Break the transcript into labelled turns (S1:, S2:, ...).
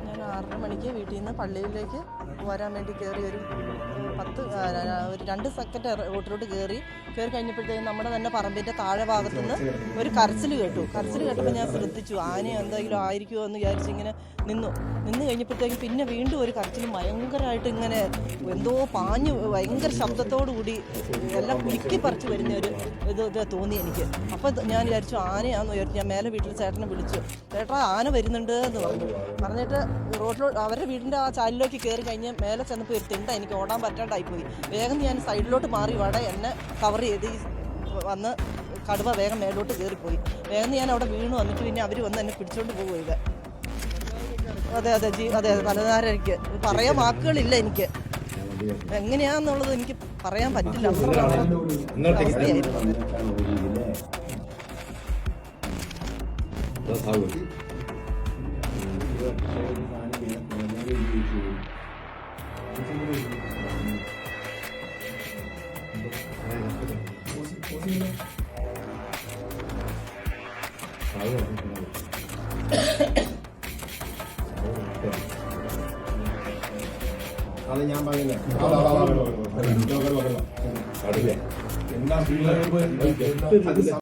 S1: ഞാൻ 6:30 മണിക്ക് വീട്ടിൽ നിന്ന് പള്ളിയിലേക്ക് വരാൻ വേണ്ടി കയറി ഒരു 2 സെക്കൻഡ് റോട്ടിലോട്ട് കയറി കഴിഞ്ഞപ്പോഴത്തേക്കും നമ്മുടെ തന്നെ പറമ്പിൻ്റെ താഴെ ഭാഗത്തുനിന്ന് ഒരു കരച്ചിൽ കേട്ടപ്പോൾ ഞാൻ ശ്രദ്ധിച്ചു ആന എന്തെങ്കിലും ആയിരിക്കുമോ എന്ന് വിചാരിച്ചിങ്ങനെ നിന്ന് കഴിഞ്ഞപ്പോഴത്തേക്കും പിന്നെ വീണ്ടും ഒരു കരച്ചിൽ ഭയങ്കരമായിട്ട് ഇങ്ങനെ എന്തോ പാഞ്ഞ് ഭയങ്കര ശബ്ദത്തോടു കൂടി എല്ലാം കുലുക്കി പറിച്ച് വരുന്ന ഒരു ഇത് തോന്നി എനിക്ക്. അപ്പോൾ ഞാൻ വിചാരിച്ചു ആനയാണെന്ന് വിചാരിച്ചു. ഞാൻ മേലെ വീട്ടിൽ ചേട്ടനെ വിളിച്ചു, ചേട്ടാ ആന വരുന്നുണ്ട് എന്ന് പറഞ്ഞിട്ട് റോഡിലോട്ട് അവരുടെ വീടിൻ്റെ ആ ചാലിലേക്ക് കയറി കഴിഞ്ഞ് മേലെ ചെന്നപ്പോൾ ഒരു തിണ്ട എനിക്ക് ഓടാൻ പറ്റാണ്ടായിപ്പോയി. വേഗം ഞാൻ സൈഡിലോട്ട് മാറി എന്നെ കവർ ചെയ്ത് വന്ന് കടുവ വേഗം മേലോട്ട് കയറിപ്പോയി. വേഗം ഞാൻ അവിടെ വീണ് വന്നിട്ട് പിന്നെ അവർ വന്ന് എന്നെ പിടിച്ചോണ്ട് പോകുക. അതെ തലധാരയ്ക്ക് പറയാൻ വാക്കുകളില്ല എനിക്ക്. എങ്ങനെയാന്നുള്ളത് എനിക്ക് പറയാൻ പറ്റില്ല.
S2: അത് ഞാൻ പറയുന്നത് എന്നാ